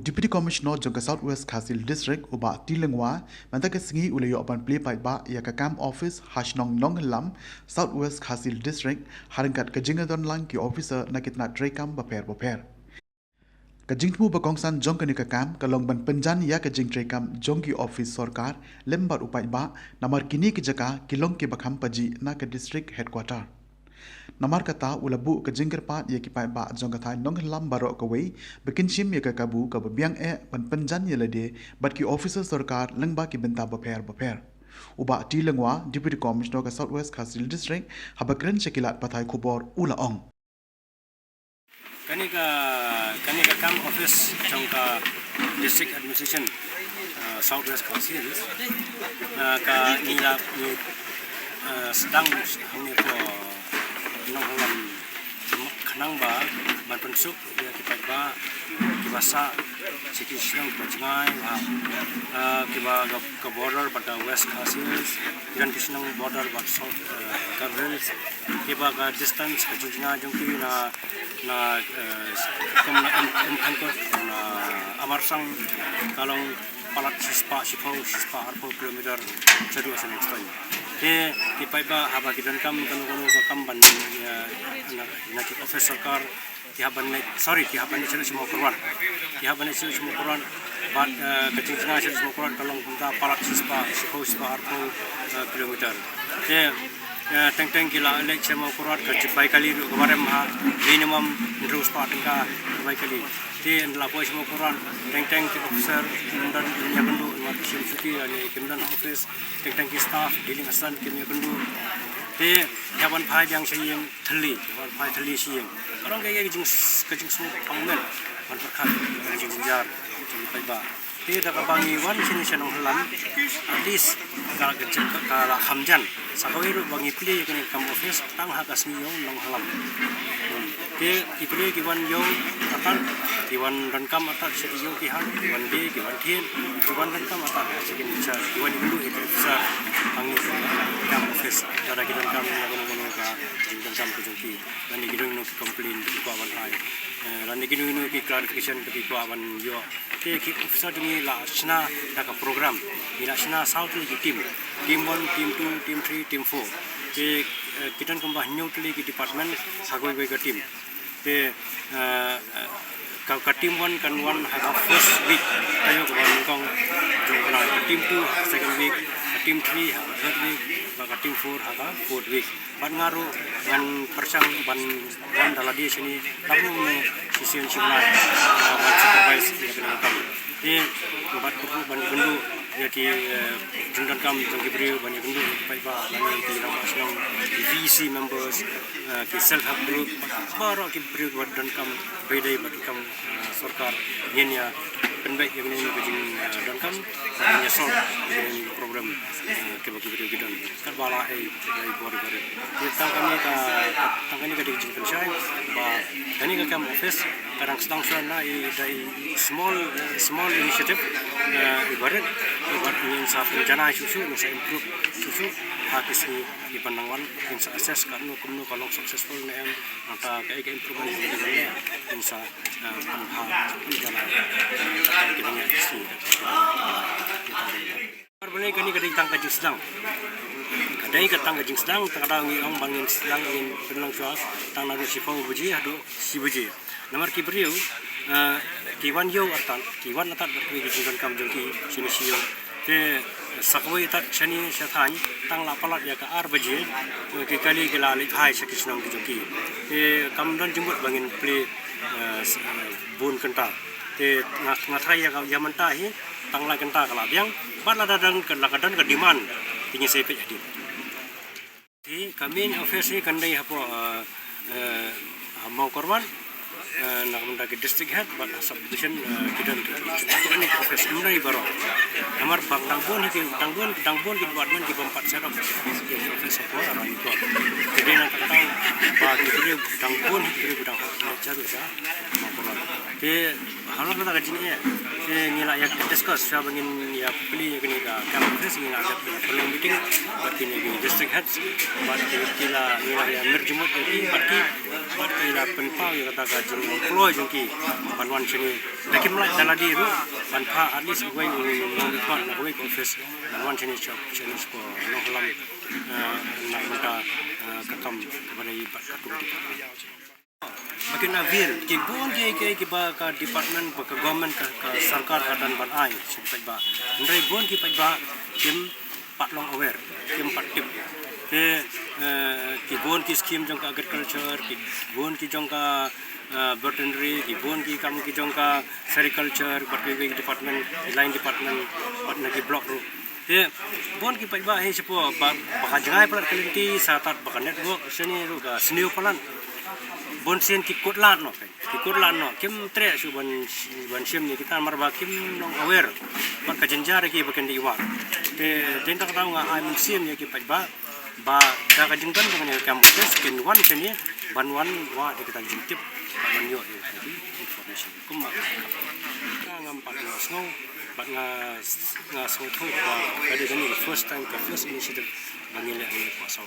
Deputy Commissioner Jongka Southwest Khasil District uba Tilengwa mantaka singi ulayo apan play pai ba ya kakam office hashnong nonglam Southwest Khasil District haringkat kajingadon lang ki officer nakitna trekam baper. Kajingmu bakongsan jong kani kakam kalong ban penjan ya kajing trekam jong ki office sarkar lembar upai ba namar kini ki jaka kilong ki bakham paji na ka district headquarter. Namar kata ulabu ke jingker pat ye kipai ba jong kathai nong lam barok kawai bikin chim ye kabu ka biang ban penjan ye lede bat ki officer sarkar lengba ki benta baper uba ti lengwa deputy commissioner ka Southwest Khasil District habakren sekilat pathai khubor ulaong kani ka kam office jong ka district administration Southwest Khasil ka nila ni sedang hangni ko nong halam kanang ba ban pensuk ya kipai ba kibasa sikisang pajangai kiba ka border pada West Khasil dan kisnang border pada South Khasil kiba ka distance ka jujna jongki na komna ko na amarsang kalong palat sispa arpo kilometer cedu asan explain kipai ba haba kidan kam kanu ka kamban na ki officer kar ki haban ni semua korban bat kecingna semua korban kalong punta palat sispa arpo kilometer teng kila lek semua korban ke bai kali kemarin minimum terus patingka bai kali lapor semua korban teng ki officer dan nya bendu sim suki ani kemudian office teng ki staff dealing asan kemnya bendu yawan phai yang sayang thali siyang orang kaya kejing semua pangmen ban perkat kejing jar pai ba dapat bangi wan sini senong halam at least kala hamjan sakawi ru bangi pli kini kam office tang hakas miyong nong halam ipri kiwan yo akan kiwan dan kam atak sediyo kihan kiwan de kiwan thien kiwan dan kam atak sekin bisa kiwan dulu itu bisa bangi kam office cara kita kam ngono ka dan kam kejungki dan digidung no complain ki ko awan hai dan digidung no ki clarification ki ko awan yo ki officer ni la sna ka program ila sna south li team 1 team 2 team 3 team 4 ki kitan kembah new ki department sagoi bai ka team ka team 1 kan 1 ha first week tayo ko kong jongna team 2 second week team 3 ha third week ka team 4 ha fourth week ban ngaru ngan persang ban daladi sini tamu sisian simna ban supervise ya kan kam bat ban bendu ya ki jungdan kam jongki beri banyak bendu pai ba lan ki nama senang VC members ki self help group baro ki beri dan kam bedai bagi kam sarkar nyenya penbaik yang ini kejing dan kam nya sol dengan program ke bagi beri gidan kan bala ai bori kita kami ka kejing pensai ba kani ka kam office kadang sedang sana dari small initiative ibarat ingin sa penjana susu bisa improve susu hakis di pandangan insya assess karena kumno kalau successful na em ata kaya improvement di insya penjana kita isi berbalik kini kadang kajing sedang kadang ang bangin sedang ingin penang suas tang naru sipau buji adu si buji nomor kibriu kiwan atat berkejingkan kam jengki sini siyo sakwe tak chani syathani tang la palat ya ka ar baje ke kali gela li phai sakisnam jengki kam dan jembut bangin play bun kenta ngathai ya yamanta hi tang la kenta kala biang bat la dadang kadang ka demand tinggi sepe jadi kami office ni kandai hapo mau korban nak mendaki district head bat subdivision kita ini office mulai baru nomor bang tangbuan di department di bampat serap office apa orang itu jadi nak tahu bagi dia tangbuan itu bidang hak cari saya mau korban Te halau kita kaji ni te ngila ya discuss siapa ingin ya pilih ya kini ka campus ngila ada perlu meeting buat kini di district heads buat kila ngila ya merjumut jadi buat kila penpau ya kata kaji employ jengki banwan sini lagi mulai dalam diri banpa at least gue ngomong kuat nak gue office banwan sini shop sini sepo nohlam nak minta kakam kepada ibat kakam di makin avil ki bon ki ba ka department ba ka government ka sarkar adan ban ai sipai ba ndai bon ki pai ba kim patlong aware kim patip ke ki bon ki scheme jong ka agriculture ki bon ki jong ka veterinary ki bon ki kam ki jong ka sericulture bat ki department line department bat na ki block ru te bon ki pai ba he sipo ba ka jangai plat kelinti satat ba network seni ru ka seniu palan bon sen ki kutlan no kim tre su ban sim ni kita marba kim nong aware ban ka jenjar ki baken di wa te den tak tahu nga ai sim ni ki ba ka ka jingkan dengan campus kin wan sini ban wan wa di kita jintip ban yo jadi information kuma ngam pat snow bat nga snow thu ba ada ni first time ka first initiative bangile ni ko sa